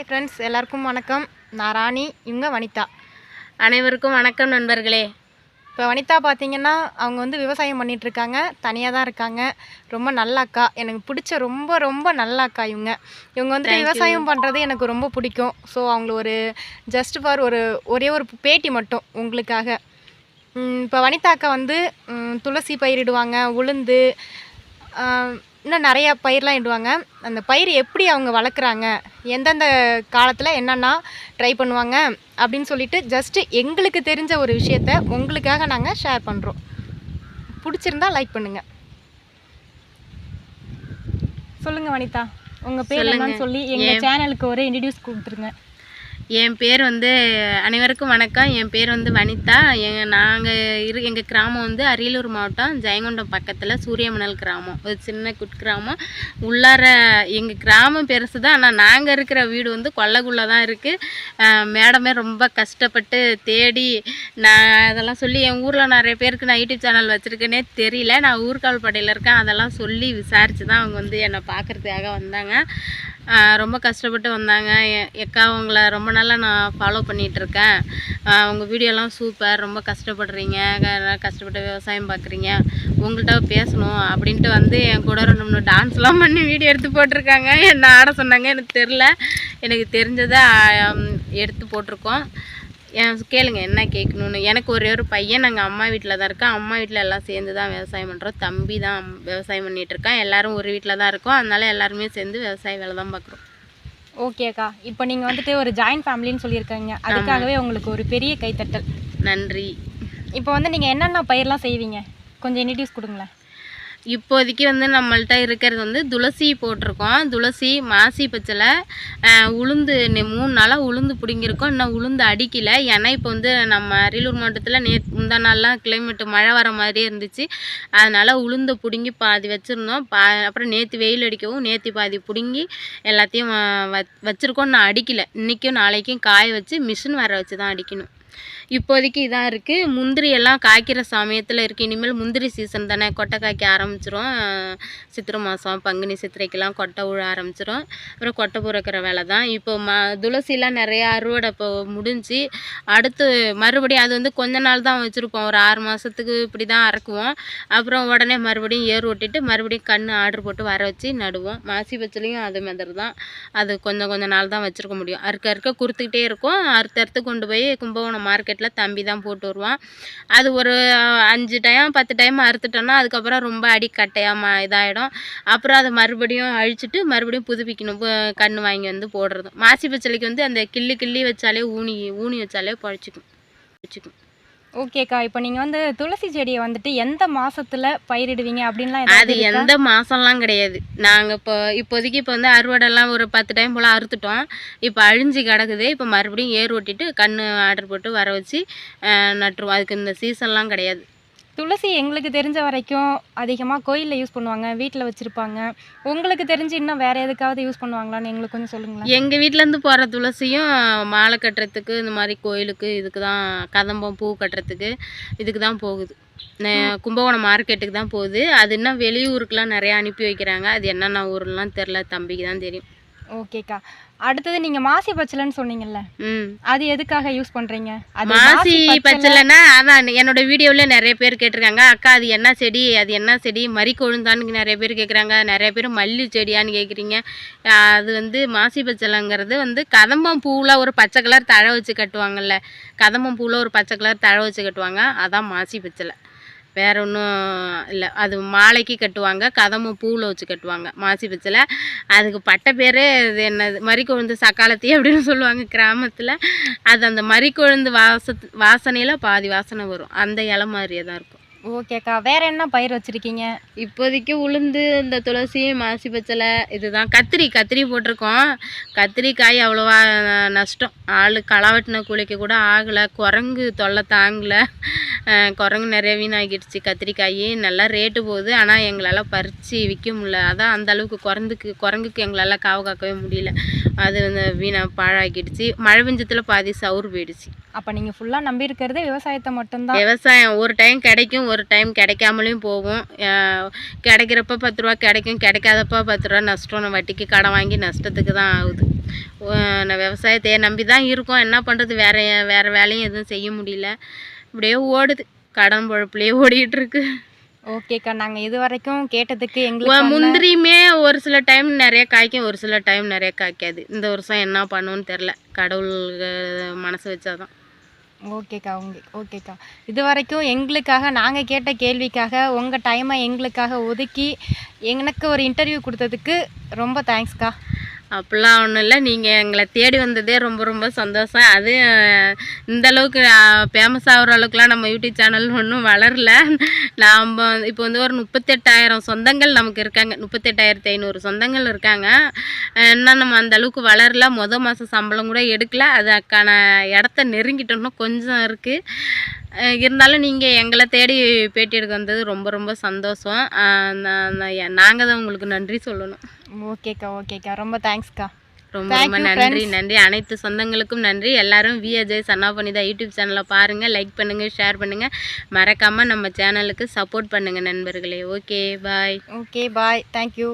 Hi friends, எல்லாருக்கும் வணக்கம். நான் ராணி, இவங்க வனிதா. அனைவருக்கும் வணக்கம் நண்பர்களே. இப்போ வனிதா பார்த்தீங்கன்னா அவங்க வந்து விவசாயம் பண்ணிகிட்ருக்காங்க, தனியாக தான் இருக்காங்க. ரொம்ப நல்ல அக்கா, எனக்கு பிடிச்ச ரொம்ப ரொம்ப நல்ல அக்கா இவங்க வந்துட்டு விவசாயம் பண்ணுறது எனக்கு ரொம்ப பிடிக்கும். ஸோ அவங்கள ஒரு ஜஸ்ட் ஃபார் ஒரே ஒரு பேட்டி மட்டும் உங்களுக்காக. இப்போ வனிதா அக்கா வந்து துளசி பயிரிடுவாங்க, உளுந்து, இன்னும் நிறையா பயிரெலாம் இடுவாங்க. அந்த பயிர் எப்படி அவங்க வளர்க்குறாங்க, எந்தெந்த காலத்தில் என்னென்னா ட்ரை பண்ணுவாங்க அப்படின்னு சொல்லிட்டு ஜஸ்ட்டு எங்களுக்கு தெரிஞ்ச ஒரு விஷயத்த உங்களுக்காக நாங்கள் ஷேர் பண்ணுறோம். பிடிச்சிருந்தா லைக் பண்ணுங்கள். சொல்லுங்கள் வனிதா, உங்கள் பேர் என்னன்னு சொல்லி எங்கள் சேனலுக்கு ஒரு இன்ட்ரடியூஸ் கொடுத்துருங்க. என் பேர் வந்து அனைவருக்கும் வணக்கம். என் பேர் வந்து வனிதா. எங்கள் கிராமம் வந்து அரியலூர் மாவட்டம், ஜெயங்கொண்டம் பக்கத்தில் சூரியமணல் கிராமம். ஒரு சின்ன கிராமம். உள்ளார எங்கள் கிராமம் பெருசு தான், ஆனால் நாங்கள் இருக்கிற வீடு வந்து கொல்லைக்குள்ளே தான் இருக்குது. மேடமே ரொம்ப கஷ்டப்பட்டு தேடி நான் அதெல்லாம் சொல்லி என் ஊரில் நிறைய பேருக்கு நான் யூடியூப் சேனல் வச்சுருக்கேனே தெரியல. நான் ஊர்கால்படையில் இருக்கேன். அதெல்லாம் சொல்லி விசாரித்து தான் அவங்க வந்து என்னை பார்க்குறதுக்காக வந்தாங்க. ரொம்ப கஷ்டப்பட்டு வந்தாங்க. எக்கா உங்களை ரொம்ப நாளாக நான் ஃபாலோ பண்ணிகிட்ருக்கேன். உங்கள் வீடியோலாம் சூப்பர், ரொம்ப கஷ்டப்படுறீங்க, கஷ்டப்பட்டு விவசாயம் பார்க்குறீங்க, உங்கள்கிட்ட பேசணும் அப்படின்ட்டு வந்து என் கூட 2-3 டான்ஸ்லாம் பண்ணி வீடியோ எடுத்து போட்டிருக்காங்க. என்ன ஆட சொன்னாங்க எனக்கு தெரில, எனக்கு தெரிஞ்சதை எடுத்து போட்டிருக்கோம். கேளுங்க என்ன கேட்கணுன்னு. எனக்கு ஒரே ஒரு பையன், நாங்கள் அம்மா வீட்டில் தான் இருக்கோம். அம்மா வீட்டில் எல்லாம் சேர்ந்து தான் விவசாயம் பண்ணுறோம். தம்பி தான் விவசாயம் பண்ணிகிட்ருக்கான். எல்லோரும் ஒரு வீட்டில் தான் இருக்கோம். அதனால எல்லாருமே சேர்ந்து விவசாய வேலை தான் பார்க்குறோம். ஓகேக்கா, இப்போ நீங்கள் வந்துட்டு ஒரு ஜாயின்ட் ஃபேமிலின்னு சொல்லியிருக்கீங்க, அதுக்காகவே உங்களுக்கு ஒரு பெரிய கைத்தட்டல். நன்றி. இப்போ வந்து நீங்கள் என்னென்ன பயிரெலாம் செய்வீங்க, கொஞ்சம் இன்ட்ரடியூஸ் கொடுங்களேன். இப்போதைக்கு வந்து நம்மள்ட்ட இருக்கிறது வந்து துளசி போட்டிருக்கோம். துளசி, மாசி பச்சலை, உளுந்து. 3 நாளாக உளுந்து பிடிங்கிருக்கோம். இன்னும் உளுந்து அடிக்கலை. ஏன்னா இப்போ வந்து நம்ம அரியலூர் மாவட்டத்தில் முந்தா நாள்லாம் கிளைமேட்டு மழை வர மாதிரியே இருந்துச்சு. அதனால் உளுந்தை பிடுங்கி பாதி வச்சுருந்தோம். அப்புறம் நேற்று வெயில் அடிக்கவும் நேற்று பாதி பிடுங்கி எல்லாத்தையும் வச்சுருக்கோம். நான் அடிக்கலை. இன்றைக்கும் நாளைக்கும் காய வச்சு மிஷின் வர வச்சு தான் அடிக்கணும். இப்போதைக்கு இதாக இருக்குது. முந்திரி எல்லாம் காய்க்கிற சமயத்தில் இருக்குது. இனிமேல் முந்திரி சீசன் தானே, கொட்டை காய்க்க ஆரம்பிச்சிரும். சித்திரை மாதம் பங்குனி சித்திரைக்கெல்லாம் கொட்டை விழ ஆரம்பிச்சிரும். அப்புறம் கொட்டை பிறக்கிற வேலை தான். இப்போ துளசிலாம் நிறையா அறுவடை இப்போ முடிஞ்சு அடுத்து மறுபடியும் அது வந்து கொஞ்ச நாள் தான் வச்சுருப்போம். ஒரு 6 மாதத்துக்கு இப்படி தான் அறக்குவோம். அப்புறம் உடனே மறுபடியும் ஏர் ஓட்டிட்டு மறுபடியும் கன்று ஆர்டர் போட்டு வர வச்சு நடுவோம். மாசி பச்சலையும் அது மாதிரி தான். அது கொஞ்சம் நாள் தான் வச்சுருக்க முடியும். அறுக்க கொடுத்துக்கிட்டே இருக்கும். அறுத்து கொண்டு போய் கும்பகோணம் மார்க்கெட்டில் தம்பி தான் போட்டு வருவான். அது ஒரு 5 டைம் 10 டைம் அறுத்துட்டோன்னா அதுக்கப்புறம் ரொம்ப அடிக்கட்டையாக இதாகிடும். அப்புறம் அதை மறுபடியும் அழிச்சிட்டு மறுபடியும் புதுப்பிக்கணும். கன்று வாங்கி வந்து போடுறதும். மாசி பச்சலைக்கு வந்து அந்த கிள்ளி வச்சாலே ஊனி வச்சாலே பழிச்சிக்கும். ஓகேக்கா, இப்போ நீங்கள் வந்து துளசி செடியை வந்துட்டு எந்த மாதத்தில் பயிரிடுவீங்க அப்படின்லாம்? அது எந்த மாதம்லாம் கிடையாது. நாங்கள் இப்போதைக்கு இப்போ வந்து அறுவடைலாம் ஒரு 10 டைம் போல் அறுத்துட்டோம். இப்போ அழிஞ்சு கிடக்குது. இப்போ மறுபடியும் ஏர் ஓட்டிட்டு கன்று ஆர்டர் போட்டு வர வச்சு நட்டுருவோம். அதுக்கு இந்த சீசன்லாம் கிடையாது. துளசி எங்களுக்கு தெரிஞ்ச வரைக்கும் அதிகமாக கோயிலில் யூஸ் பண்ணுவாங்க, வீட்டில் வச்சுருப்பாங்க. உங்களுக்கு தெரிஞ்சு இன்னும் வேறு எதுக்காவது யூஸ் பண்ணுவாங்களான்னு எங்களுக்கு கொஞ்சம் சொல்லுங்களேன். எங்கள் வீட்டிலேருந்து போகிற துளசியும் மாலை கட்டுறதுக்கு, இந்த மாதிரி கோயிலுக்கு, இதுக்கு தான் கதம்பம் பூ கட்டுறதுக்கு இதுக்கு தான் போகுது. கும்பகோணம் மார்க்கெட்டுக்கு தான் போகுது. அது இன்னும் வெளியூருக்குலாம் நிறையா அனுப்பி வைக்கிறாங்க. அது என்னென்ன ஊர்லாம் தெரில, தம்பிக்கு தான் தெரியும். ஓகேக்கா, அடுத்தது நீங்கள் மாசி பச்சலைன்னு சொன்னீங்கல்ல, அது எதுக்காக யூஸ் பண்ணுறீங்க? மாசி பச்சலைன்னா அதான் என்னோட வீடியோவில் நிறைய பேர் கேட்டிருக்காங்க, அக்கா அது என்ன செடி, அது என்ன செடி, மறிக்கொழுந்தான்னு நிறைய பேர் கேட்குறாங்க. நிறைய பேர் மல்லி செடியான்னு கேட்குறீங்க. அது வந்து மாசி பச்சலைங்கிறது வந்து கதம்பம் பூவில் ஒரு பச்சை கலர் தழை வச்சு கட்டுவாங்கல்ல, கதம்பம் பூவில் ஒரு பச்சை கலர் தழை வச்சு கட்டுவாங்க, அதான் மாசி பச்சலை. வேறு ஒன்றும் இல்லை. அது மாலைக்கு கட்டுவாங்க, கதம்பம் பூவில் வச்சு கட்டுவாங்க மாசி பச்சலை. அதுக்கு பட்ட பேர் இது என்னது, மறிக்கொழுந்து சக்காலத்தி அப்படின்னு சொல்லுவாங்க கிராமத்தில். அது அந்த மறிக்கொழுந்து வாசனையில் பாதி வாசனை வரும். அந்த இலை மாதிரியே தான் இருக்கும். ஓகேக்கா, வேறு என்ன பயிர் வச்சுருக்கீங்க? இப்போதைக்கு உளுந்து, இந்த துளசி, மாசி பச்சலை, இதுதான். கத்திரி போட்டிருக்கோம். கத்திரிக்காய் அவ்வளோவா நஷ்டம். களை வெட்டின கூலிக்கு கூட ஆகலை. குரங்கு தொல்லை தாங்கலை. குரங்கு நிறைய வீணாகிடுச்சு. கத்திரிக்காய் நல்லா ரேட்டு போகுது, ஆனால் எங்களால் பறித்து விற்க முடியல. அதான் அந்தளவுக்கு குரங்குக்கு எங்களால் காவு காக்கவே முடியல. அது வந்து பாழாக்கிடுச்சு. மழை பெஞ்சத்தில் பாதி சவுறு போயிடுச்சு. அப்போ நீங்கள் ஃபுல்லாக நம்பி இருக்கிறது விவசாயத்தை மட்டும்தான். விவசாயம் ஒரு டைம் கிடைக்கும், ஒரு டைம் கிடைக்காமலையும் போகும். கிடைக்கிறப்ப 10 ரூபா கிடைக்கும், கிடைக்காதப்ப 10 ரூபா நஷ்டம். நம்ம வட்டிக்கு கடன் வாங்கி நஷ்டத்துக்கு தான் ஆகுது. நான் விவசாயத்தையே நம்பி தான் இருக்கோம். என்ன பண்ணுறது, வேறு வேலையும் எதுவும் செய்ய முடியல. இப்படியே ஓடுது, கடன் பொழப்புலேயே ஓடிக்கிட்டு இருக்கு. ஓகேக்கா, நாங்கள் இது வரைக்கும் கேட்டதுக்கு எங்களுக்கு முந்திரியுமே ஒரு சில டைம் நிறைய காய்க்கும், ஒரு சில டைம் நிறைய காய்க்காது. இந்த வருஷம் என்ன பண்ணுன்னு தெரில, கடவுள் மனசு வச்சாதான். ஓகேக்கா. ஓகேக்கா, இது வரைக்கும் எங்களுக்காக நாங்கள் கேட்ட கேள்விக்காக உங்கள் டைமை எங்களுக்காக ஒதுக்கி எனக்கு ஒரு இன்டர்வியூ கொடுத்ததுக்கு ரொம்ப தேங்க்ஸ்க்கா. அப்படிலாம் ஒன்றும் இல்லை, நீங்கள் எங்களை தேடி வந்ததே ரொம்ப ரொம்ப சந்தோஷம். அது இந்த அளவுக்கு ஃபேமஸ் ஆகிற அளவுக்குலாம் நம்ம யூடியூப் சேனல் ஒன்றும் வளரல. நாம் இப்போ வந்து ஒரு 38,000 சொந்தங்கள் நமக்கு இருக்காங்க, 38,500 சொந்தங்கள் இருக்காங்க. இன்னும் நம்ம அந்த அளவுக்கு வளரல. மாதம் சம்பளம் கூட எடுக்கல. அதுக்கான இடத்த நெருங்கிட்டோம்னா கொஞ்சம் இருக்குது. இருந்தாலும் நீங்கள் எங்களை தேடி பேட்டி எடுக்க வந்தது ரொம்ப ரொம்ப சந்தோஷம். நாங்கள் தான் உங்களுக்கு நன்றி சொல்லணும். ஓகேக்கா, ரொம்ப தேங்க்ஸ்க்கா. ரொம்ப ரொம்ப நன்றி. அனைத்து சொந்தங்களுக்கும் நன்றி. எல்லாரும் வி அஜய் சன்னாபனிதா யூடியூப் சேனலை பாருங்கள், லைக் பண்ணுங்கள், ஷேர் பண்ணுங்கள். மறக்காமல் நம்ம சேனலுக்கு சப்போர்ட் பண்ணுங்கள் நண்பர்களே. Okay bye. தேங்க்யூ.